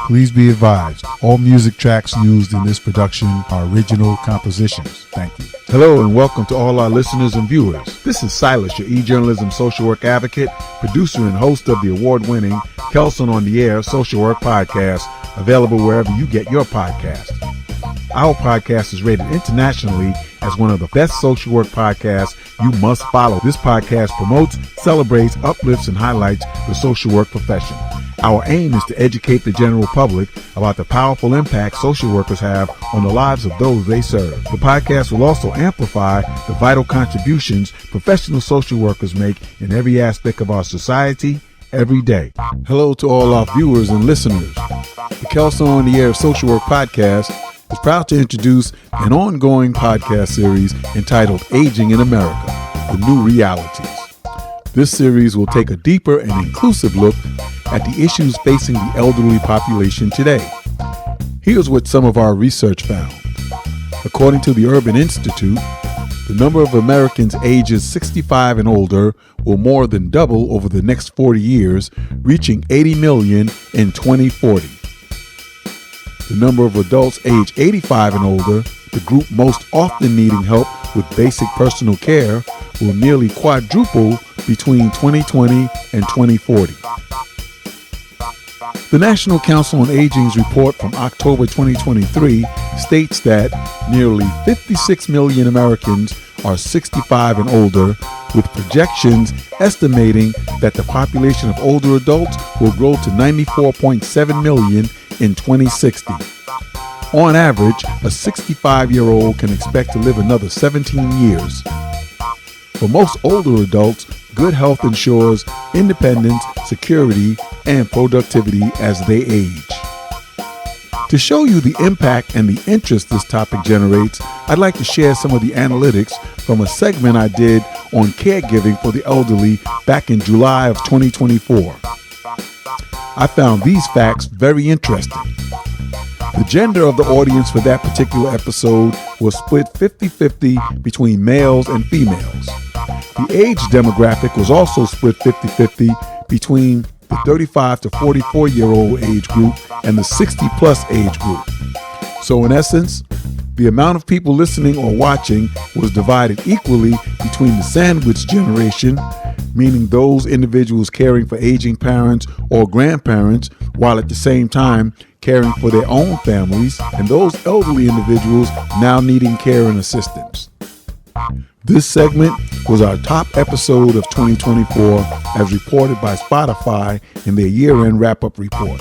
Please be advised, all music tracks used in this production are original compositions. Thank you. Hello and welcome to all our listeners and viewers. This is Silas, your e-journalism social work advocate, producer and host of the award-winning Kelsunn-on-the-Air social work podcast, available wherever you get your podcast. Our podcast is rated internationally as one of the best social work podcasts you must follow. This podcast promotes, celebrates, uplifts, and highlights the social work profession. Our aim is to educate the general public about the powerful impact social workers have on the lives of those they serve. The podcast will also amplify the vital contributions professional social workers make in every aspect of our society every day. Hello to all our viewers and listeners. The Kelsunn-on-the-Air Social Work Podcast is proud to introduce an ongoing podcast series entitled Aging in America, The New Realities. This series will take a deeper and inclusive look at the issues facing the elderly population today. Here's what some of our research found. According to the Urban Institute, the number of Americans ages 65 and older will more than double over the next 40 years, reaching 80 million in 2040. The number of adults aged 85 and older, the group most often needing help with basic personal care, will nearly quadruple between 2020 and 2040. The National Council on Aging's report from October 2023 states that nearly 56 million Americans are 65 and older, with projections estimating that the population of older adults will grow to 94.7 million in 2060. On average, a 65-year-old can expect to live another 17 years. For most older adults, good health ensures independence, security, and productivity as they age. To show you the impact and the interest this topic generates, I'd like to share some of the analytics from a segment I did on caregiving for the elderly back in July of 2024. I found these facts very interesting. The gender of the audience for that particular episode was split 50-50 between males and females. The age demographic was also split 50-50 between the 35 to 44-year-old age group and the 60-plus age group. So in essence, the amount of people listening or watching was divided equally between the sandwich generation, meaning those individuals caring for aging parents or grandparents while at the same time caring for their own families, and those elderly individuals now needing care and assistance. This segment was our top episode of 2024 as reported by Spotify in their year-end wrap-up report.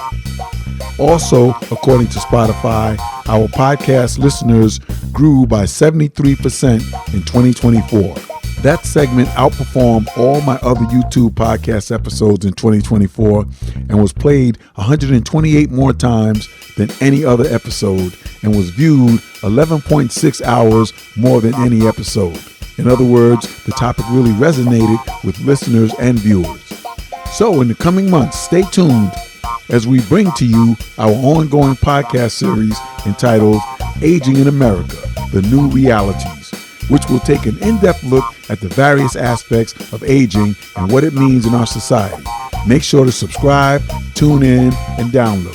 Also, according to Spotify, our podcast listeners grew by 73% in 2024. That segment outperformed all my other YouTube podcast episodes in 2024 and was played 128 more times than any other episode and was viewed 11.6 hours more than any episode. In other words, the topic really resonated with listeners and viewers. So in the coming months, stay tuned as we bring to you our ongoing podcast series entitled Aging in America, The New Realities, which will take an in-depth look at the various aspects of aging and what it means in our society. Make sure to subscribe, tune in, and download.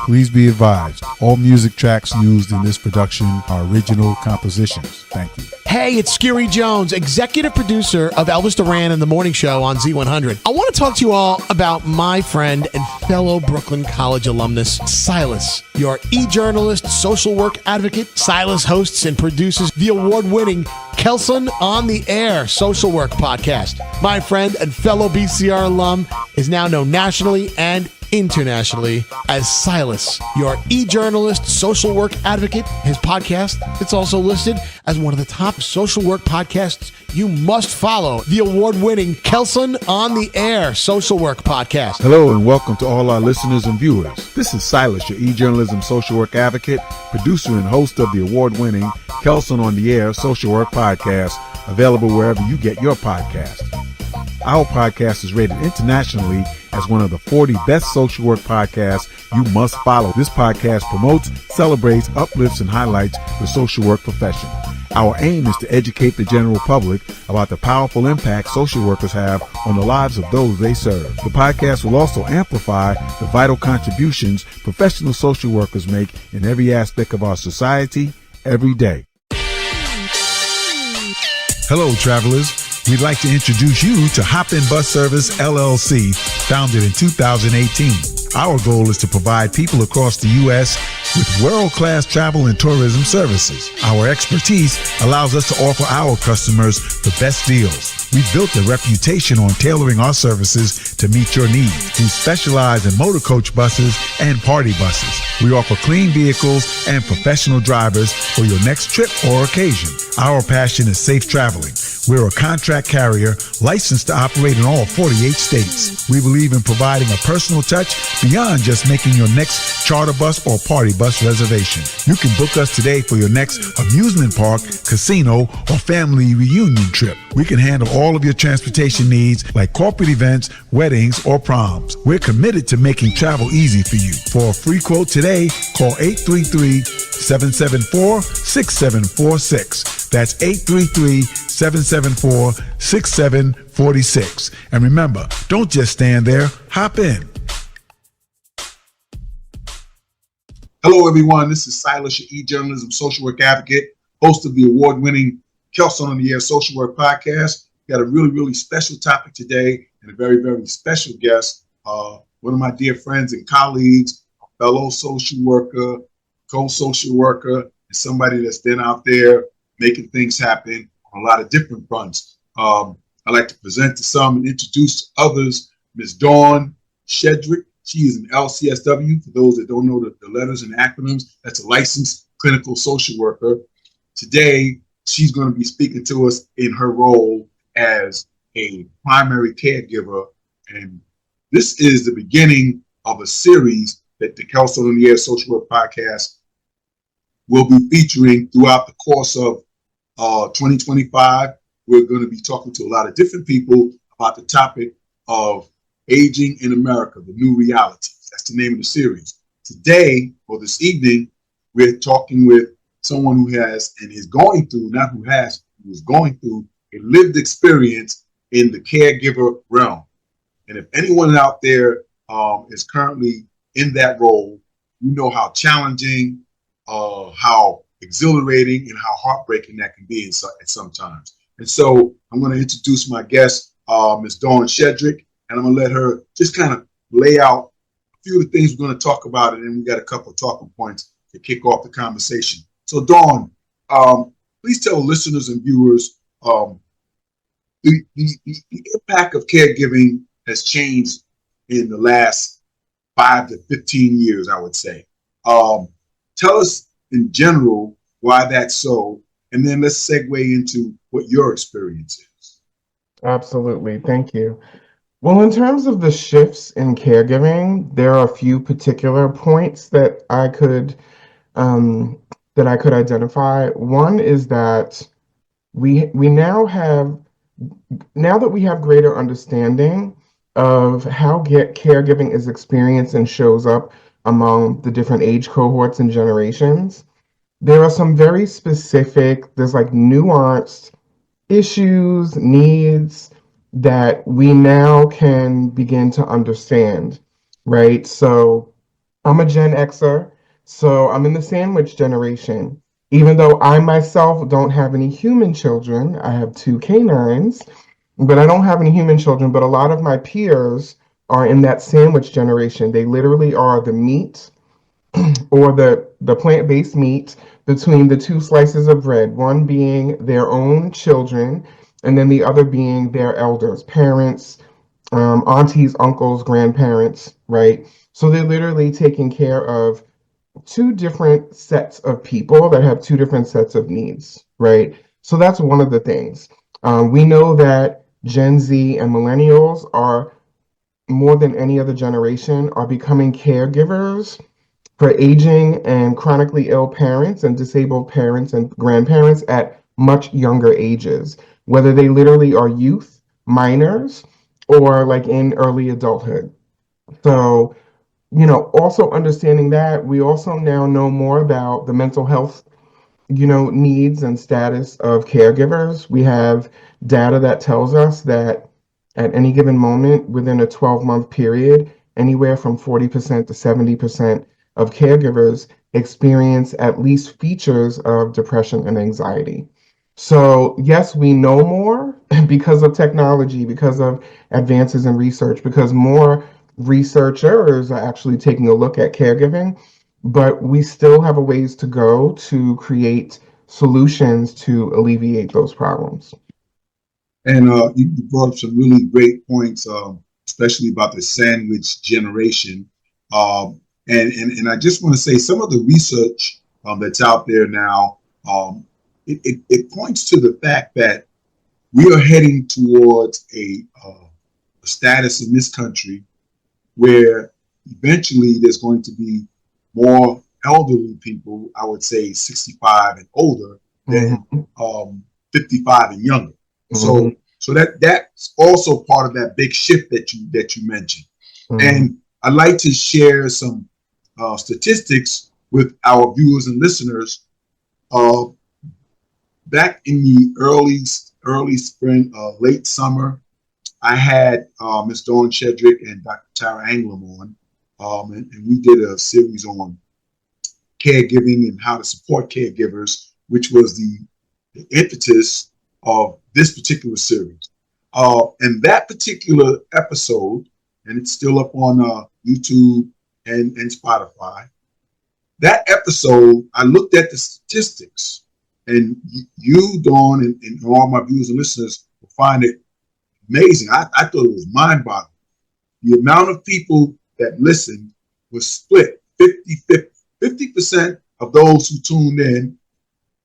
Please be advised, all music tracks used in this production are original compositions. Thank you. Hey, it's Scary Jones, executive producer of Elvis Duran and The Morning Show on Z100. I want to talk to you all about my friend and fellow Brooklyn College alumnus, Silas, your e-journalist, social work advocate. Silas hosts and produces the award-winning Kelsunn-on-the-Air social work podcast. My friend and fellow BCR alum is now known nationally and internationally as Silas, your e-journalist, social work advocate. His podcast, it's also listed as one of the top social work podcasts you must follow. The award-winning Kelsunn-on-the-Air social work podcast. Hello and welcome to all our listeners and viewers. This is Silas, your e-journalism social work advocate, producer and host of the award-winning Kelsunn-on-the-Air social work podcast, available wherever you get your podcast. Our podcast is rated internationally as one of the 40 best social work podcasts you must follow. This podcast promotes, celebrates, uplifts, and highlights the social work profession. Our aim is to educate the general public about the powerful impact social workers have on the lives of those they serve. The podcast will also amplify the vital contributions professional social workers make in every aspect of our society every day. Hello, travelers. We'd like to introduce you to Hop In Bus Service, LLC, founded in 2018. Our goal is to provide people across the U.S. with world-class travel and tourism services. Our expertise allows us to offer our customers the best deals. We've built a reputation on tailoring our services to meet your needs. We specialize in motor coach buses and party buses. We offer clean vehicles and professional drivers for your next trip or occasion. Our passion is safe traveling. We're a contract carrier licensed to operate in all 48 states. We believe in providing a personal touch beyond just making your next charter bus or party bus reservation. You can book us today for your next amusement park, casino, or family reunion trip. We can handle all of your transportation needs like corporate events, weddings, or proms. We're committed to making travel easy for you. For a free quote today, call 833-774-6746. That's 833-774-6746. And remember, don't just stand there, hop in. Hello, everyone. This is Silas, your e-journalism social work advocate, host of the award-winning Kelsunn-on-the-Air social work podcast. We got a really, really special topic today and a very, very special guest. One of my dear friends and colleagues, a fellow social worker, co-social worker, and somebody that's been out there making things happen on a lot of different fronts. I'd like to present to some and introduce to others Ms. Dawn Shedrick. She is an LCSW. For those that don't know the letters and acronyms, that's a licensed clinical social worker. Today, she's going to be speaking to us in her role as a primary caregiver. And this is the beginning of a series that the Kelsunn-on-the-Air Social Work Podcast will be featuring throughout the course of 2025. We're going to be talking to a lot of different people about the topic of aging in America, the new reality. That's the name of the series. Today, or this evening, we're talking with someone who has and is going through, not who has, who is going through a lived experience in the caregiver realm. And if anyone out there is currently in that role, you know how challenging, how exhilarating, and how heartbreaking that can be at sometimes. And so I'm going to introduce my guest, Ms. Dawn Shedrick, and I'm going to let her just kind of lay out a few of the things we're going to talk about, and then we got a couple of talking points to kick off the conversation. So Dawn, please tell listeners and viewers the impact of caregiving has changed in the last 5 to 15 years, I would say. Tell us in general why that's so, and then let's segue into what your experience is. Absolutely. Thank you. Well, in terms of the shifts in caregiving, there are a few particular points that I could identify. One is that now that we have greater understanding of how caregiving is experienced and shows up among the different age cohorts and generations, there are some very specific, there's like nuanced issues, needs that we now can begin to understand, right? So I'm a Gen Xer, so I'm in the sandwich generation. Even though I myself don't have any human children, I have 2 canines, but I don't have any human children, but a lot of my peers are in that sandwich generation. They literally are the meat or the plant-based meat between the 2 slices of bread, one being their own children, and then the other being their elders, parents, aunties, uncles, grandparents, right? So they're literally taking care of 2 different sets of people that have 2 different sets of needs, right? So that's one of the things. We know that Gen Z and millennials are, more than any other generation, are becoming caregivers for aging and chronically ill parents and disabled parents and grandparents at much younger ages, whether they literally are youth, minors, or like in early adulthood. So, also understanding that, we also now know more about the mental health needs and status of caregivers. We have data that tells us that at any given moment within a 12-month period, anywhere from 40% to 70% of caregivers experience at least features of depression and anxiety. So, yes, we know more because of technology, because of advances in research, because more researchers are actually taking a look at caregiving, but we still have a ways to go to create solutions to alleviate those problems. And you brought up some really great points, especially about the sandwich generation. And I just want to say some of the research that's out there now, it points to the fact that we are heading towards a status in this country where eventually there's going to be more elderly people, I would say 65 and older, than 55 and younger. Mm-hmm. So that's also part of that big shift that you mentioned. And I'd like to share some statistics with our viewers and listeners. Back in the early spring, late summer, I had Ms. Dawn Shedrick and Dr. Tara Anglam on, and we did a series on caregiving and how to support caregivers, which was the impetus of this particular series. And that particular episode, and it's still up on YouTube and Spotify, that episode, I looked at the statistics, and you, Dawn, and all my viewers and listeners will find it amazing. I thought it was mind-boggling. The amount of people that listened was split 50-50. 50% of those who tuned in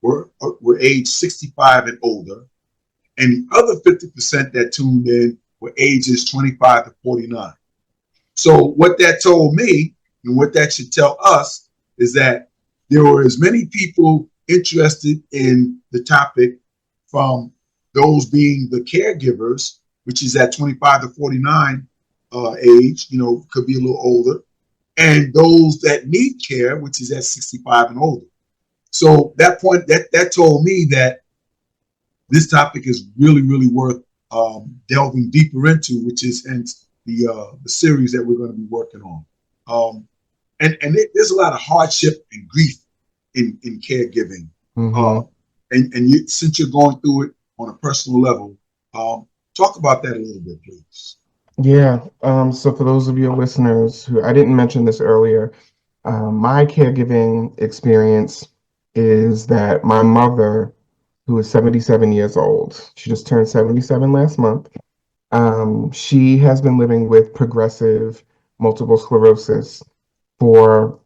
were age 65 and older, and the other 50% that tuned in were ages 25 to 49. So what that told me, and what that should tell us, is that there were as many people interested in the topic, from those being the caregivers, which is at 25 to 49 age, could be a little older, and those that need care, which is at 65 and older. So that told me that this topic is really, really worth delving deeper into, which is hence the series that we're going to be working on. And there's a lot of hardship and grief in caregiving. And since you're going through it on a personal level, talk about that a little bit, please. Yeah. So for those of your listeners who, I didn't mention this earlier, my caregiving experience is that my mother, who is 77 years old, she just turned 77 last month. She has been living with progressive multiple sclerosis for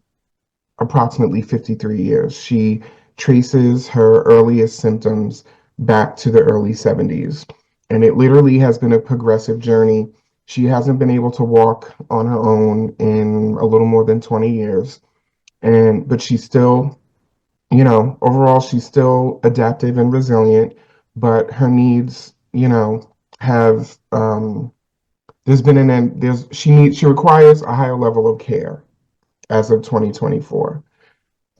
approximately 53 years. She traces her earliest symptoms back to the early 70s. And it literally has been a progressive journey. She hasn't been able to walk on her own in a little more than 20 years. But she's still, overall, she's still adaptive and resilient, but her needs, have, she requires a higher level of care as of 2024.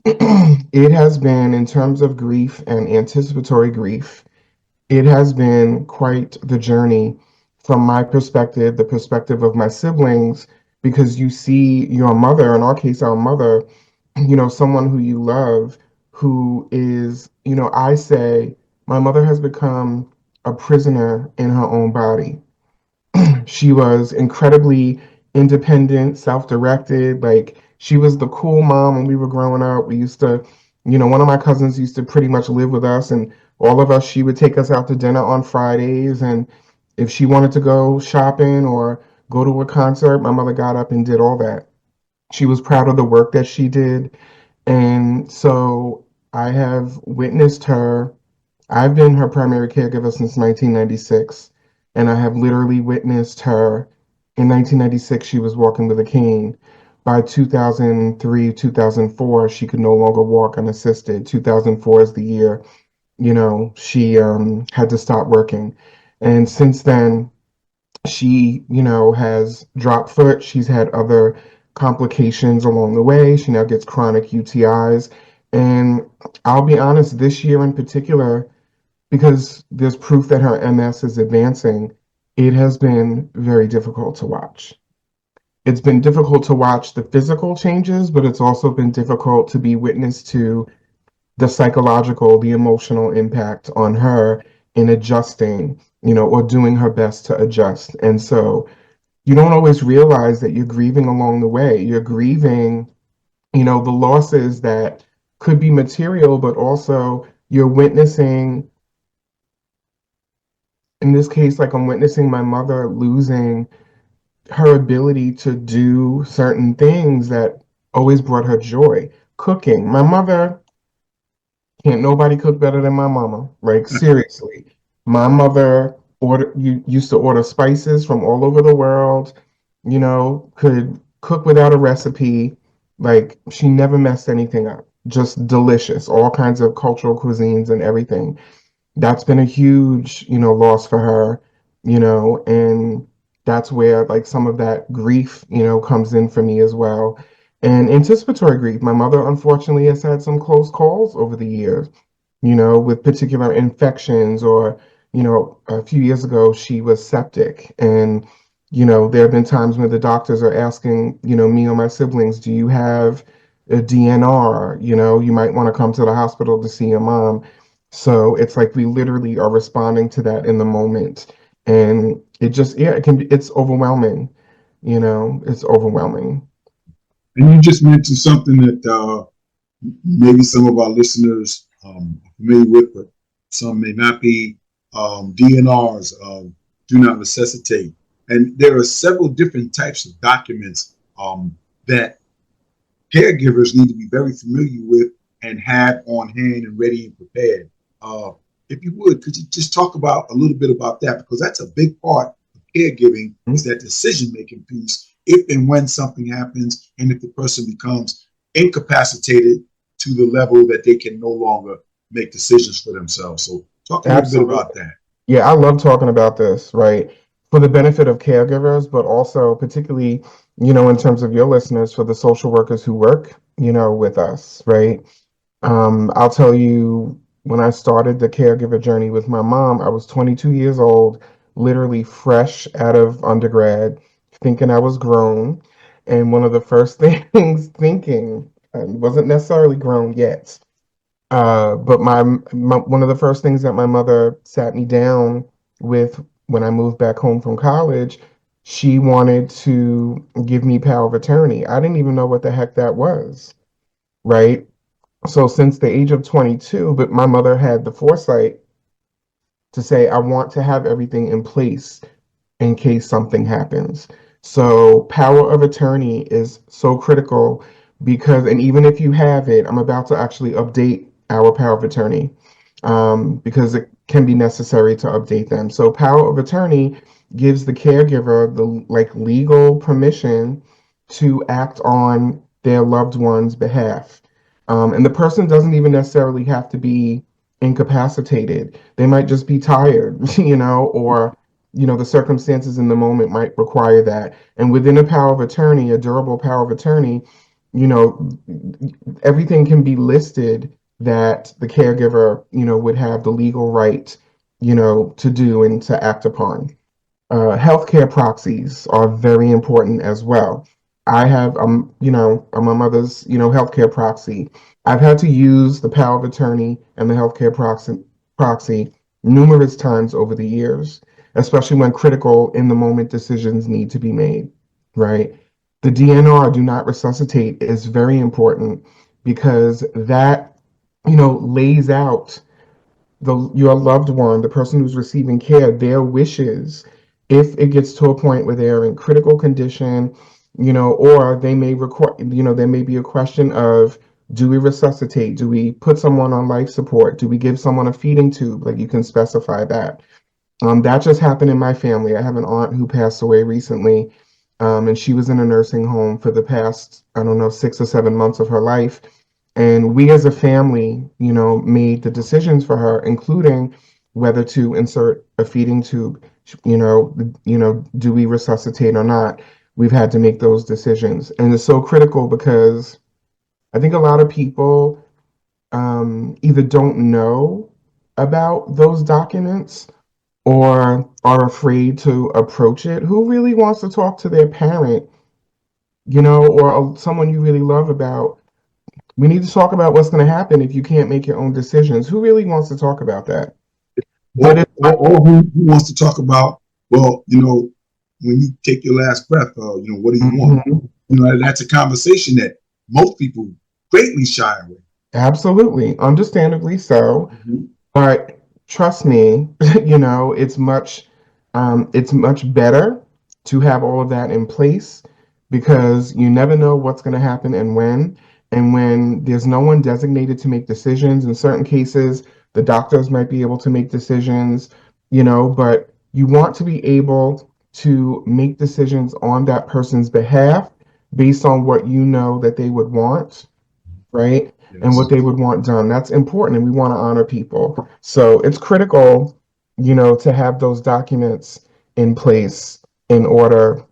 It has been, in terms of grief and anticipatory grief, it has been quite the journey from my perspective, the perspective of my siblings, because you see your mother, in our case, our mother, someone who you love, who is, I say, my mother has become a prisoner in her own body. She was incredibly independent, self-directed. Like, she was the cool mom when we were growing up. We used to, one of my cousins used to pretty much live with us, and all of us, she would take us out to dinner on Fridays. And if she wanted to go shopping or go to a concert, my mother got up and did all that. She was proud of the work that she did. And so I have witnessed her. I've been her primary caregiver since 1996. And I have literally witnessed her. In 1996, she was walking with a cane. By 2003, 2004, she could no longer walk unassisted. 2004 is the year, she had to stop working. And since then, she, has dropped foot. She's had other complications along the way. She now gets chronic UTIs. And I'll be honest, this year in particular, because there's proof that her MS is advancing, it has been very difficult to watch. It's been difficult to watch the physical changes, but it's also been difficult to be witness to the psychological, the emotional impact on her in adjusting, or doing her best to adjust. And so you don't always realize that you're grieving along the way. You're grieving, the losses that could be material, but also you're witnessing, in this case, like I'm witnessing my mother losing her ability to do certain things that always brought her joy. Cooking. My mother, can't nobody cook better than my mama. Like seriously. My mother used to order spices from all over the world, could cook without a recipe. Like she never messed anything up. Just delicious, all kinds of cultural cuisines and everything. That's been a huge, loss for her, and that's where like some of that grief, comes in for me as well. And anticipatory grief. My mother unfortunately has had some close calls over the years, with particular infections or, a few years ago she was septic. And, there have been times when the doctors are asking, me or my siblings, do you have a DNR? You might want to come to the hospital to see your mom. So it's like we literally are responding to that in the moment. And it just, yeah, it's overwhelming, it's overwhelming. And you just mentioned something that maybe some of our listeners are familiar with, but some may not be. DNRs, do not resuscitate. And there are several different types of documents that caregivers need to be very familiar with and have on hand and ready and prepared. Uh, if you would, could you just talk about a little bit about that? Because that's a big part of caregiving, is that decision-making piece, if and when something happens, and if the person becomes incapacitated to the level that they can no longer make decisions for themselves. So talk a little bit about that. Yeah, I love talking about this, right? For the benefit of caregivers, but also particularly, in terms of your listeners, for the social workers who work, with us, right? I'll tell you, when I started the caregiver journey with my mom, I was 22 years old, literally fresh out of undergrad, thinking I was grown. And one of the first things thinking, I wasn't necessarily grown yet, but my one of the first things that my mother sat me down with when I moved back home from college, she wanted to give me power of attorney. I didn't even know what the heck that was, right? So since the age of 22, but my mother had the foresight to say, I want to have everything in place in case something happens. So power of attorney is so critical because, and even if you have it, I'm about to actually update our power of attorney because it can be necessary to update them. So power of attorney gives the caregiver the like legal permission to act on their loved one's behalf. And the person doesn't even necessarily have to be incapacitated. They might just be tired, or the circumstances in the moment might require that. And within a power of attorney, a durable power of attorney, you know, everything can be listed that the caregiver, would have the legal right, to do and to act upon. Healthcare proxies are very important as well. I have, I'm my mother's, healthcare proxy. I've had to use the power of attorney and the healthcare proxy numerous times over the years, especially when critical in the moment decisions need to be made, right? The DNR, do not resuscitate, is very important because that, lays out your loved one, the person who's receiving care, their wishes if it gets to a point where they're in critical condition, or they may require, there may be a question of, do we resuscitate? Do we put someone on life support? Do we give someone a feeding tube? Like you can specify that. That just happened in my family. I have an aunt who passed away recently, and she was in a nursing home for the past, I don't know, 6 or 7 months of her life. And we as a family, made the decisions for her, including whether to insert a feeding tube, do we resuscitate or not? We've had to make those decisions. And it's so critical because I think a lot of people either don't know about those documents or are afraid to approach it. Who really wants to talk to their parent, or someone you really love about? We need to talk about what's going to happen if you can't make your own decisions. Who really wants to talk about that? But Or who wants to talk about, well, when you take your last breath, what do you want? Mhm. That's a conversation that most people greatly shy away. Absolutely, understandably so. Mhm. But trust me, it's much better to have all of that in place because you never know what's going to happen and when. And when there's no one designated to make decisions, in certain cases, the doctors might be able to make decisions, but you want to be able to make decisions on that person's behalf based on what you know that they would want, right? And what Yes. they would want done. That's important, and we want to honor people. So it's critical, to have those documents in place in order,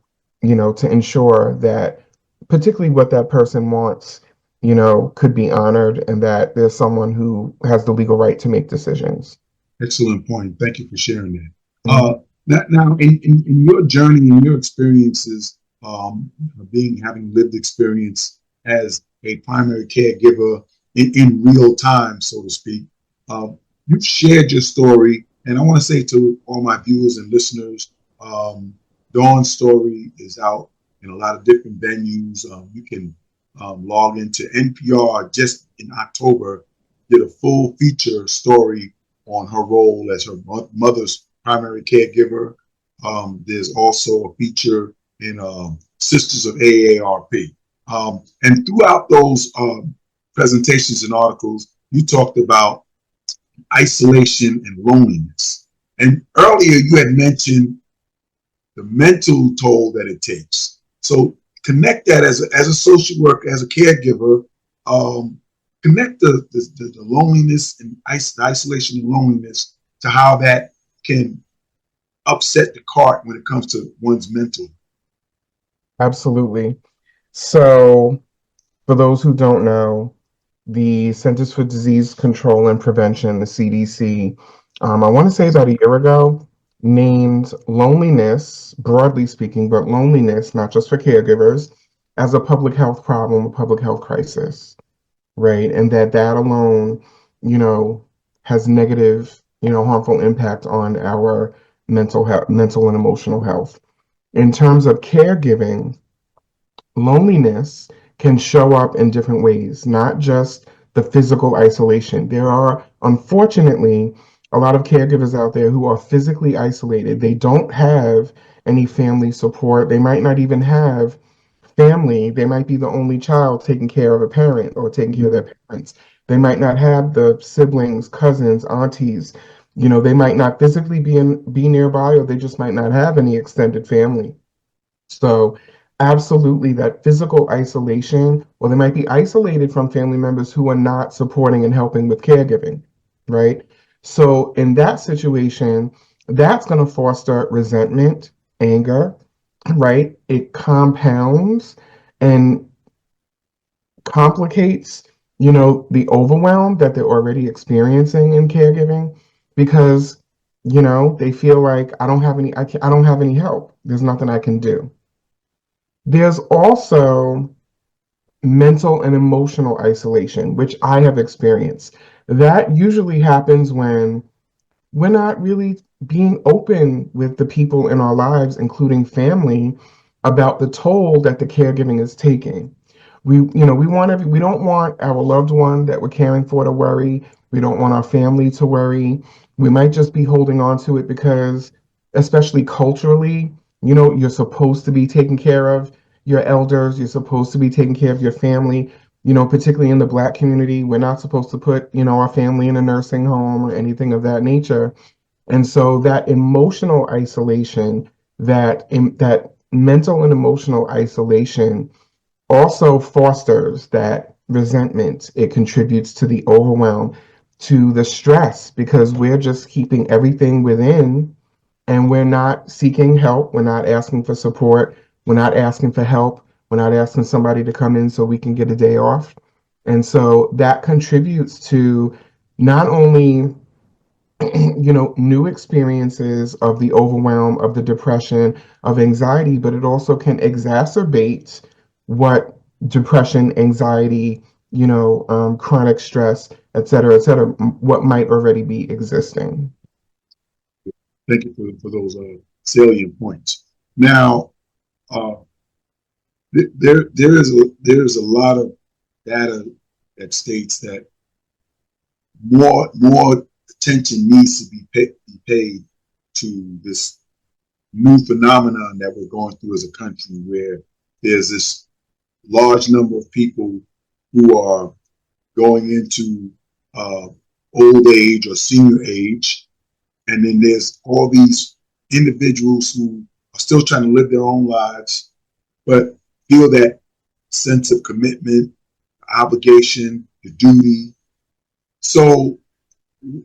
to ensure that particularly what that person wants, could be honored and that there's someone who has the legal right to make decisions. Excellent point. Thank you for sharing that. Mhm. Now, in your journey, in your experiences, having lived experience as a primary caregiver in real time, so to speak, you've shared your story, and I want to say to all my viewers and listeners, um, Dawn's story is out in a lot of different venues. You can log into NPR just in October, did a full feature story on her role as her mother's primary caregiver. There's also a feature in Sisters of AARP. And throughout those presentations and articles, you talked about isolation and loneliness. And earlier you had mentioned the mental toll that it takes. So connect that as a social worker, as a caregiver, um, connect the loneliness and the isolation and loneliness to how that can upset the cart when it comes to one's mental. Absolutely. So, for those who don't know, the Centers for Disease Control and Prevention, the CDC, I want to say about a year ago, named loneliness, broadly speaking, but loneliness, not just for caregivers, as a public health problem, a public health crisis, right? And that alone, you know, has negative, harmful impact on our mental health, mental and emotional health. In terms of caregiving, loneliness can show up in different ways, not just the physical isolation. There are, unfortunately, a lot of caregivers out there who are physically isolated. They don't have any family support. They might not even have family. They might be the only child taking care of a parent or taking care of their parents. They might not have the siblings, cousins, aunties. They might not physically be nearby, or they just might not have any extended family. So, absolutely, that physical isolation, or they might be isolated from family members who are not supporting and helping with caregiving, right? So, in that situation, that's going to foster resentment, anger, right? It compounds and complicates, the overwhelm that they're already experiencing in caregiving because, they feel like I don't have any help. There's nothing I can do. There's also mental and emotional isolation, which I have experienced. That usually happens when we're not really being open with the people in our lives, including family, about the toll that the caregiving is taking. We don't want our loved one that we're caring for to worry. We don't want our family to worry. We might just be holding on to it because, especially culturally, you're supposed to be taking care of your elders. You're supposed to be taking care of your family. Particularly in the Black community, we're not supposed to put, our family in a nursing home or anything of that nature. And so that emotional isolation, that mental and emotional isolation also fosters that resentment. It contributes to the overwhelm, to the stress, because we're just keeping everything within and we're not seeking help. We're not asking for support. We're not asking for help. We're not asking somebody to come in so we can get a day off. And so that contributes to not only new experiences of the overwhelm, of the depression, of anxiety, but it also can exacerbate what depression, anxiety, chronic stress, et cetera, what might already be existing. Thank you for those salient points. Now, uh, there is a lot of data that states that more attention needs to be paid to this new phenomenon that we're going through as a country, where there's this large number of people who are going into uh, old age or senior age, and then there's all these individuals who are still trying to live their own lives, but feel that sense of commitment, obligation, the duty. So,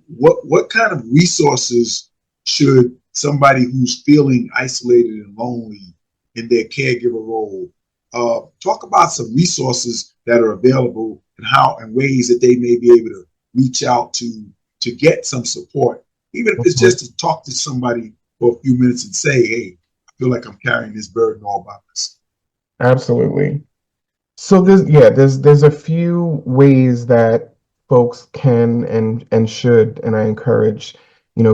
what kind of resources should somebody who's feeling isolated and lonely in their caregiver role talk about some resources that are available and how and ways that they may be able to reach out to get some support, even if it's just to talk to somebody for a few minutes and say, hey, I feel like I'm carrying this burden all by myself. Absolutely. So there's a few ways that folks can and should, and I encourage,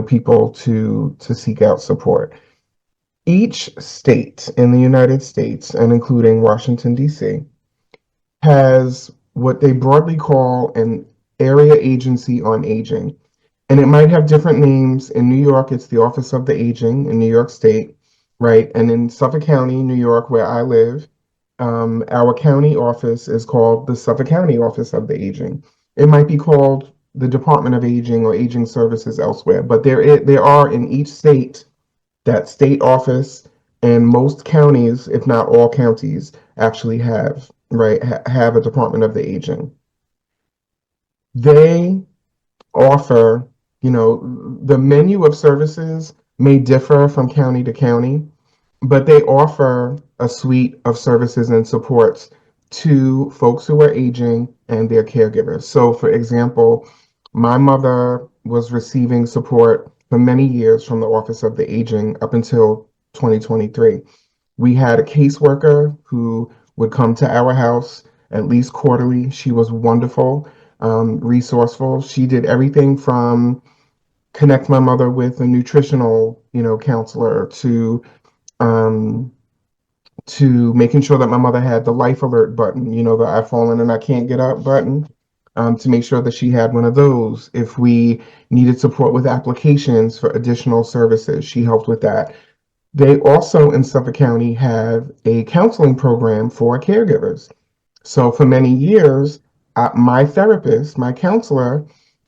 people to seek out support. Each state in the United States, and including Washington, D.C., has what they broadly call an area agency on aging. And it might have different names. In New York, it's the Office of the Aging in New York State, right? And in Suffolk County, New York, where I live, our county office is called the Suffolk County Office of the Aging. It might be called the Department of Aging or Aging Services elsewhere, but there are in each state that state office, and most counties, if not all counties, actually have a Department of the Aging. They offer, the menu of services may differ from county to county, but they offer a suite of services and supports to folks who are aging and their caregivers. So, for example, my mother was receiving support for many years from the Office of the Aging up until 2023. We had a caseworker who would come to our house at least quarterly. She was wonderful, resourceful. She did everything from connect my mother with a nutritional, counselor um, to making sure that my mother had the life alert button, the I've fallen and I can't get up button, to make sure that she had one of those. If we needed support with applications for additional services, she helped with that. They also in Suffolk County have a counseling program for caregivers. So for many years, my therapist, my counselor,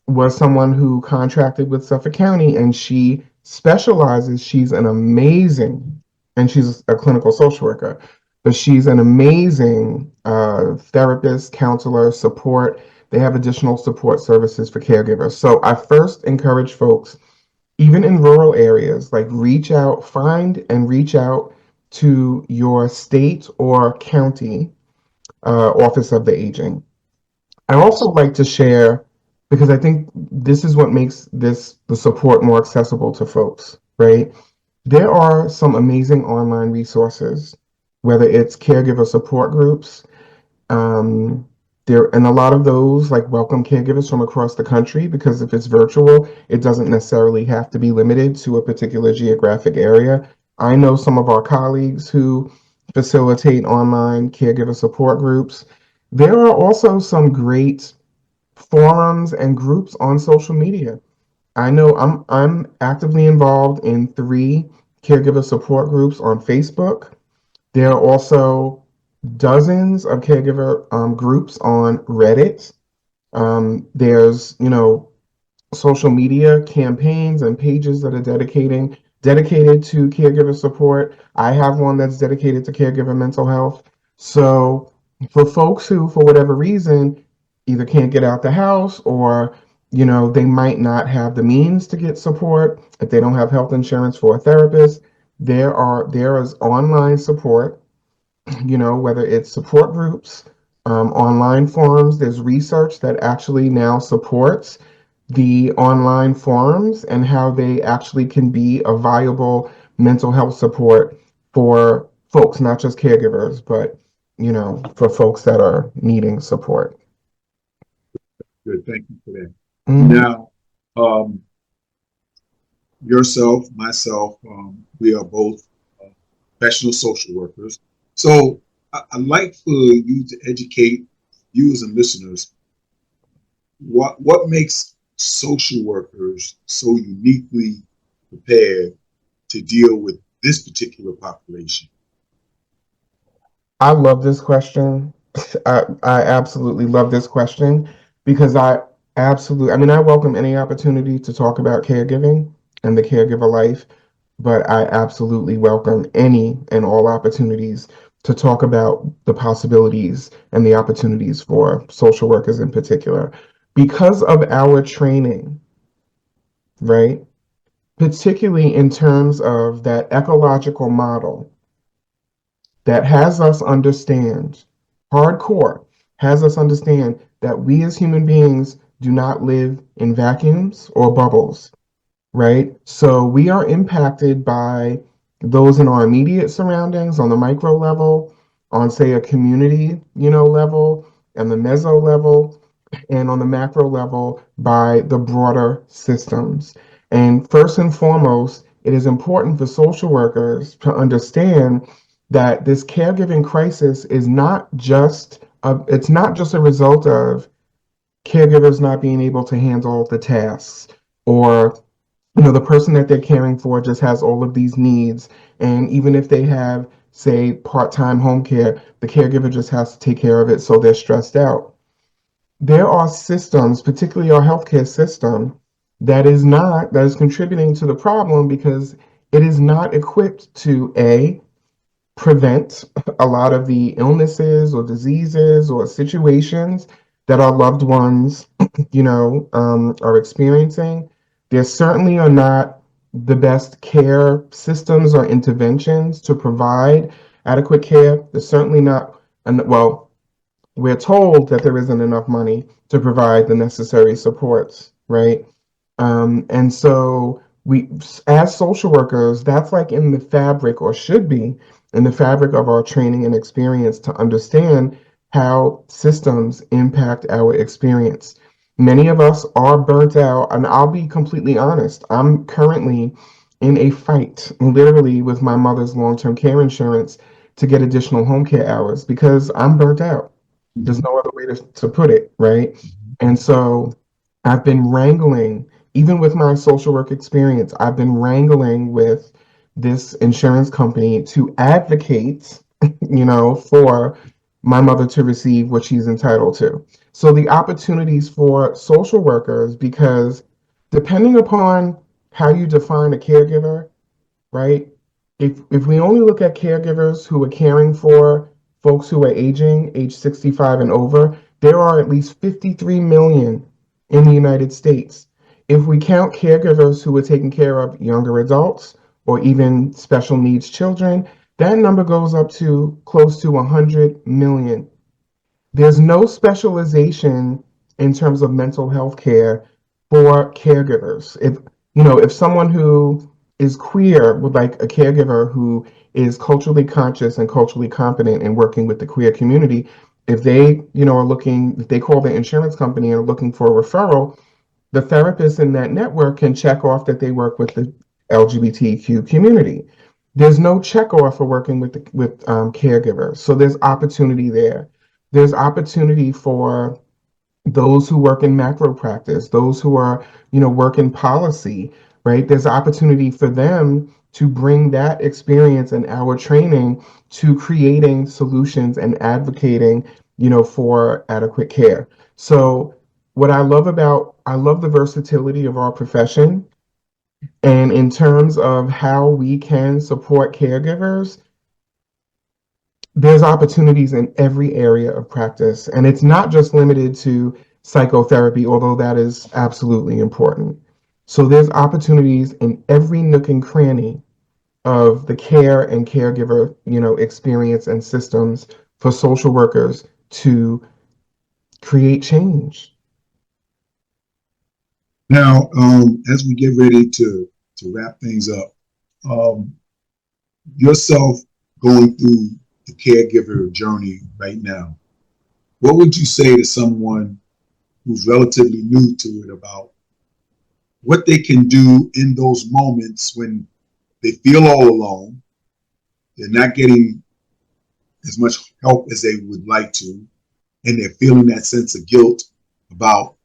was someone who contracted with Suffolk County, and she specializes. She's an amazing, and she's a clinical social worker, but she's an amazing therapist, counselor, support. They have additional support services for caregivers. So I first encourage folks, even in rural areas, like find and reach out to your state or county Office of the Aging. I also like to share, because I think this is what makes the support more accessible to folks, right? There are some amazing online resources, whether it's caregiver support groups, um, and a lot of those like welcome caregivers from across the country, because if it's virtual, it doesn't necessarily have to be limited to a particular geographic area. I know some of our colleagues who facilitate online caregiver support groups. There are also some great forums and groups on social media. I know I'm actively involved in 3 caregiver support groups on Facebook. There are also dozens of caregiver groups on Reddit. There's, social media campaigns and pages that are dedicated to caregiver support. I have one that's dedicated to caregiver mental health. So for folks who, for whatever reason, either can't get out the house, or they might not have the means to get support, if they don't have health insurance for a therapist, there is online support, whether it's support groups, online forums. There's research that actually now supports the online forums and how they actually can be a viable mental health support for folks, not just caregivers, but for folks that are needing support. Good, thank you for that. Mhm. Now, yourself, myself, we are both professional social workers. So I'd like for you to educate viewers and listeners what makes social workers so uniquely prepared to deal with this particular population. I love this question. I absolutely love this question because I welcome any opportunity to talk about caregiving and the caregiver life, but I absolutely welcome any and all opportunities to talk about the possibilities and the opportunities for social workers in particular. Because of our training, right? Particularly in terms of that ecological model that has us understand, hardcore, has us understand that we as human beings do not live in vacuums or bubbles, right? So we are impacted by those in our immediate surroundings on the micro level, on say a community, level, and the meso level, and on the macro level by the broader systems. And first and foremost, it is important for social workers to understand that this caregiving crisis is it's not just a result of caregivers not being able to handle the tasks, or the person that they're caring for just has all of these needs, and even if they have, say, part-time home care, the caregiver just has to take care of it, so they're stressed out. There are systems, particularly our healthcare system, that is contributing to the problem because it is not equipped to prevent a lot of the illnesses or diseases or situations that our loved ones, are experiencing. There certainly are not the best care systems or interventions to provide adequate care. There's certainly not, well, we're told that there isn't enough money to provide the necessary supports, right? And so we, as social workers, that's like in the fabric, or should be in the fabric of our training and experience, to understand how systems impact our experience. Many of us are burnt out, and I'll be completely honest. I'm currently in a fight, literally, with my mother's long-term care insurance to get additional home care hours because I'm burnt out. There's no other way to put it, right? And so I've been wrangling, even with my social work experience, I've been wrangling with this insurance company to advocate, for my mother to receive what she's entitled to. So the opportunities for social workers, because depending upon how you define a caregiver, right? If we only look at caregivers who are caring for folks who are aging, age 65 and over, there are at least 53 million in the United States. If we count caregivers who are taking care of younger adults or even special needs children, that number goes up to close to 100 million. There's no specialization in terms of mental health care for caregivers. If someone who is queer would like a caregiver who is culturally conscious and culturally competent in working with the queer community, if they, if they call the insurance company and are looking for a referral, the therapists in that network can check off that they work with the LGBTQ community. There's no check off for working with caregivers, so there's opportunity there. There's opportunity for those who work in macro practice, those who are, work in policy, right? There's opportunity for them to bring that experience and our training to creating solutions and advocating, for adequate care. So what I love the versatility of our profession. And in terms of how we can support caregivers, there's opportunities in every area of practice. And it's not just limited to psychotherapy, although that is absolutely important. So there's opportunities in every nook and cranny of the care and caregiver, experience and systems for social workers to create change. Now, as we get ready to wrap things up, um, yourself going through the caregiver journey right now, what would you say to someone who's relatively new to it about what they can do in those moments when they feel all alone, they're not getting as much help as they would like to, and they're feeling that sense of guilt about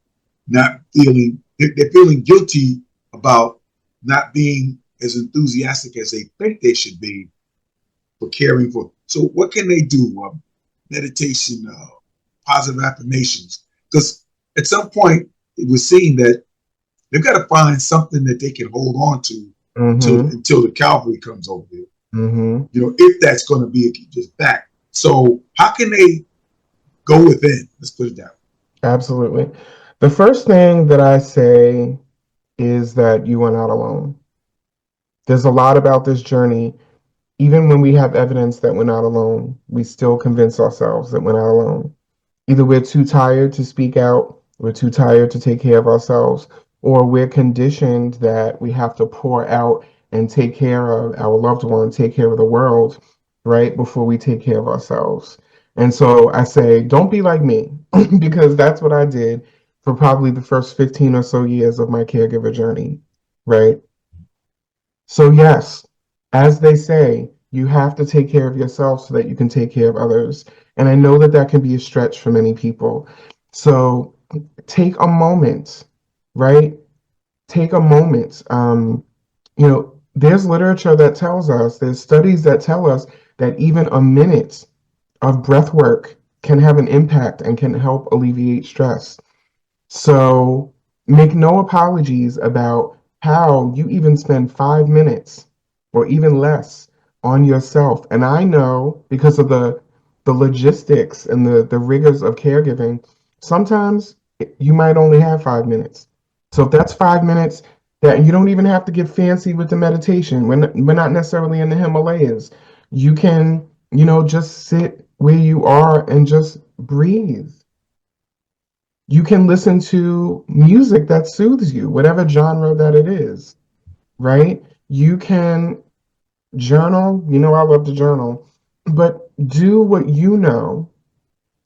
not feeling, they're feeling guilty about not being as enthusiastic as they think they should be for caring for. So what can they do? Meditation, positive affirmations. Because at some point it was seen that they've got to find something that they can hold on to until the cavalry comes over there. You know, if that's going to be just back. So how can they go within? Let's put it down. Absolutely. The first thing that I say is that you are not alone. There's a lot about this journey. Even when we have evidence that we're not alone, we still convince ourselves that we're not alone. Either we're too tired to speak out, we're too tired to take care of ourselves, or we're conditioned that we have to pour out and take care of our loved one, take care of the world, right, before we take care of ourselves. And so I say, don't be like me, because that's what I did for probably the first 15 or so years of my caregiver journey, right? So, yes, as they say, you have to take care of yourself so that you can take care of others. And I know that that can be a stretch for many people. So, take a moment, right? Take a moment. There's literature that tells us, there's studies that tell us that even a minute of breath work can have an impact and can help alleviate stress. So make no apologies about how you even spend 5 minutes or even less on yourself. And I know because of the logistics and the rigors of caregiving, sometimes you might only have 5 minutes. So if that's 5 minutes, that you don't even have to get fancy with the meditation. We're not necessarily in the Himalayas. You can, just sit where you are and just breathe. You can listen to music that soothes you, whatever genre that it is, right? You can journal. I love to journal, but do what you know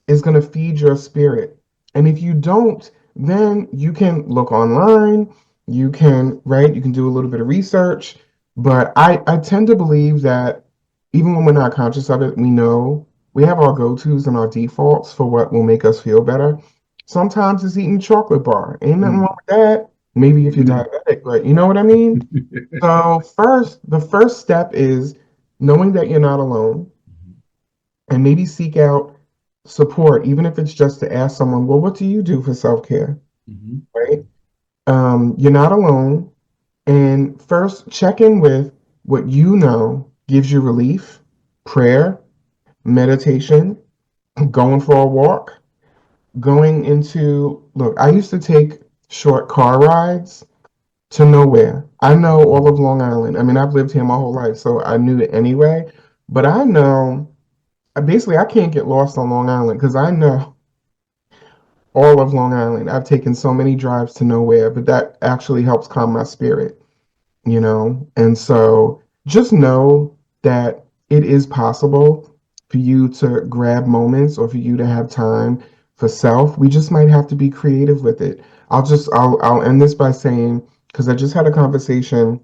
is going to feed your spirit. And if you don't, then you can look online, you can, right? You can do a little bit of research. But I tend to believe that even when we're not conscious of it, we know we have our go-tos and our defaults for what will make us feel better. Sometimes it's eating a chocolate bar. Ain't nothing wrong with that. Maybe if you're diabetic, but you know what I mean? So the first step is knowing that you're not alone and maybe seek out support, even if it's just to ask someone, well, what do you do for self-care? Right? You're not alone. And first, check in with what you know gives you relief: prayer, meditation, going for a walk, look, I used to take short car rides to nowhere. I know all of Long Island. I mean, I've lived here my whole life, so I knew it anyway. But I know, basically, I can't get lost on Long Island because I know all of Long Island. I've taken so many drives to nowhere, but that actually helps calm my spirit. And so just know that it is possible for you to grab moments or for you to have time for self. We just might have to be creative with it. I'll end this by saying, because I just had a conversation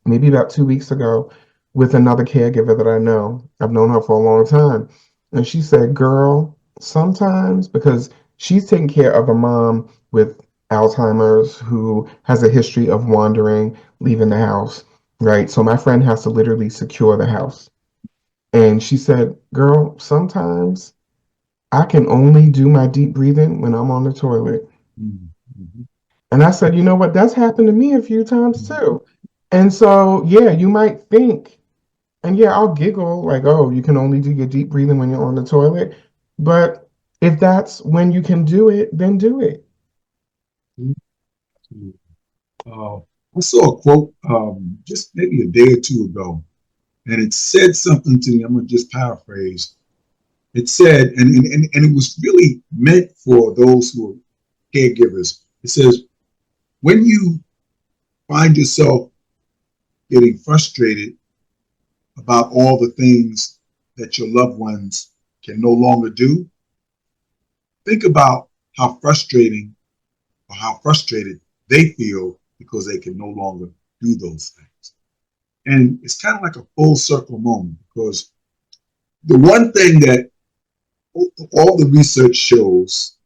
maybe about 2 weeks ago with another caregiver that I know. I've known her for a long time. And she said, girl, sometimes, because she's taking care of a mom with Alzheimer's who has a history of wandering, leaving the house, right? So my friend has to literally secure the house. And she said, girl, sometimes I can only do my deep breathing when I'm on the toilet. And I said, you know what? That's happened to me a few times too. And so, yeah, you might think, and yeah, I'll giggle like, oh, you can only do your deep breathing when you're on the toilet. But if that's when you can do it, then do it. I saw a quote just maybe a day or two ago, and it said something to me. I'm going to just paraphrase. it said, and it was really meant for those who are caregivers. It says, when you find yourself getting frustrated about all the things that your loved ones can no longer do, think about how frustrating or how frustrated they feel because they can no longer do those things. And it's kind of like a full circle moment, because the one thing that all the research shows,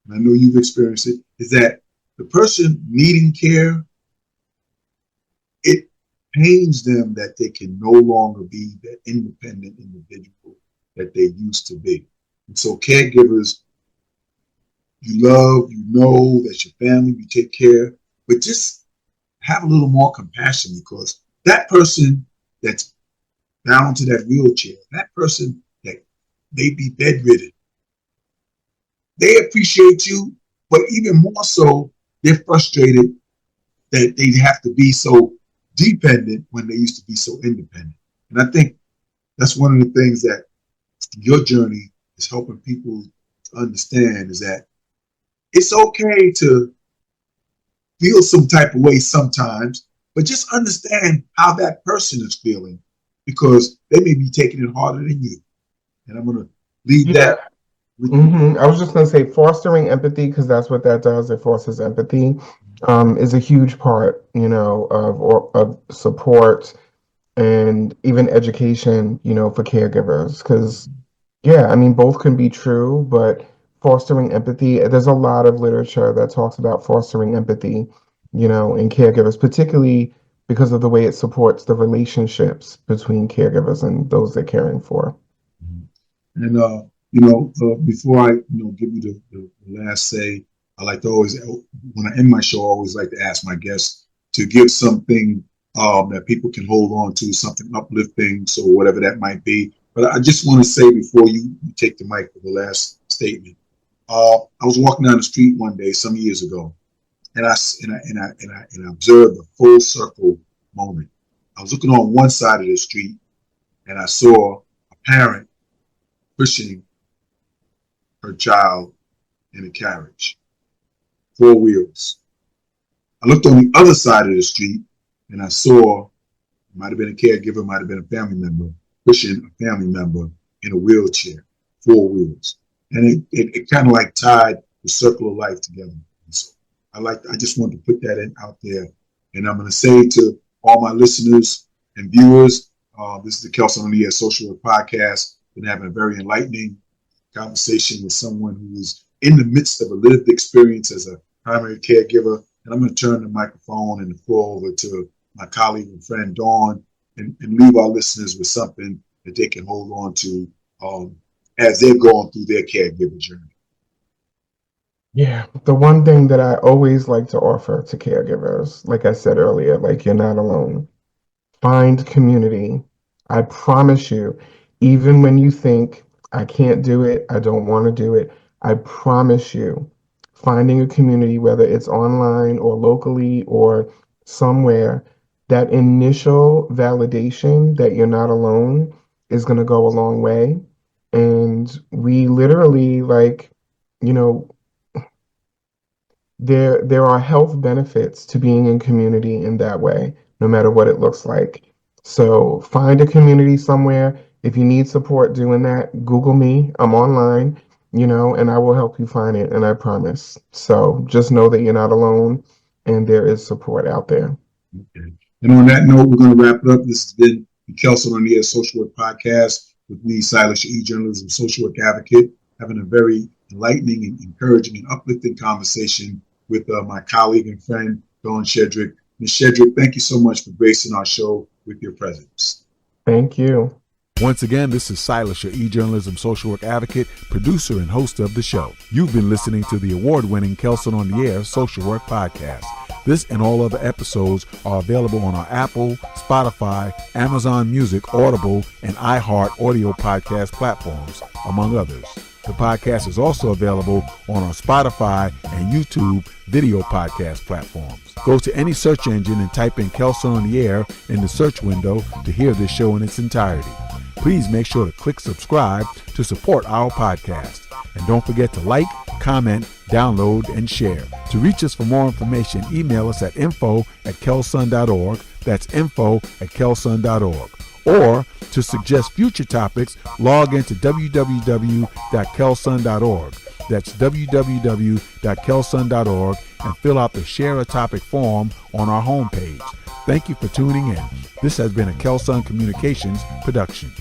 and I know you've experienced it, is that the person needing care, it pains them that they can no longer be that independent individual that they used to be. And so caregivers, you love, you know, that's your family, you take care, but just have a little more compassion, because that person that's bound to that wheelchair, that person that may be bedridden, they appreciate you, but even more so, they're frustrated that they have to be so dependent when they used to be so independent. And I think that's one of the things that your journey is helping people to understand, is that it's okay to feel some type of way sometimes, but just understand how that person is feeling, because they may be taking it harder than you. And I'm going to leave that with you. I was just going to say, fostering empathy, because that's what that does. It fosters empathy, is a huge part, you know, of support and even education, you know, for caregivers. Because, yeah, I mean, both can be true, but fostering empathy, there's a lot of literature that talks about fostering empathy, you know, in caregivers, particularly because of the way it supports the relationships between caregivers and those they're caring for. And, before I, give you the last say, I like to always, when I end my show, I always like to ask my guests to give something that people can hold on to, something uplifting, so whatever that might be. But I just want to say, before you take the mic for the last statement, I was walking down the street one day some years ago, and I observed a full circle moment. I was looking on one side of the street, and I saw a parent pushing her child in a carriage, 4 wheels. I looked on the other side of the street, and I saw, might have been a caregiver, might have been a family member, pushing a family member in a wheelchair, 4 wheels. And it kind of like tied the circle of life together. And so I just wanted to put that out there. And I'm going to say to all my listeners and viewers, this is the Kelsunn-on-the-Air Social Work Podcast. Been having a very enlightening conversation with someone who is in the midst of a lived experience as a primary caregiver. And I'm going to turn the microphone and the floor over to my colleague and friend, Dawn, and leave our listeners with something that they can hold on to as they're going through their caregiver journey. Yeah, the one thing that I always like to offer to caregivers, like I said earlier, like, you're not alone. Find community. I promise you, even when you think, I can't do it, I don't want to do it, I promise you, finding a community, whether it's online or locally or somewhere, that initial validation that you're not alone is going to go a long way. And we literally, like, you know, there are health benefits to being in community in that way, no matter what it looks like. So find a community somewhere. If you need support doing that, Google me. I'm online, and I will help you find it, and I promise. So just know that you're not alone, and there is support out there. Okay. And on that note, we're going to wrap it up. This has been the Kelsunn-on-the-Air Social Work Podcast with me, Silas, your e-journalism social work advocate, having a very enlightening and encouraging and uplifting conversation with my colleague and friend, Dawn Shedrick. Ms. Shedrick, thank you so much for gracing our show with your presence. Thank you. Once again, this is Silas, your e-journalism social work advocate, producer, and host of the show. You've been listening to the award-winning Kelsunn-on-the-Air Social Work Podcast. This and all other episodes are available on our Apple, Spotify, Amazon Music, Audible, and iHeart audio podcast platforms, among others. The podcast is also available on our Spotify and YouTube video podcast platforms. Go to any search engine and type in Kelsunn on the Air in the search window to hear this show in its entirety. please make sure to click subscribe to support our podcast. And don't forget to like, comment, download, and share. To reach us for more information, email us at info@kelsunn.org. That's info@kelsunn.org. Or to suggest future topics, log into www.kelsunn.org. That's www.kelsunn.org and fill out the Share a Topic form on our homepage. Thank you for tuning in. This has been a Kelsunn Communications production.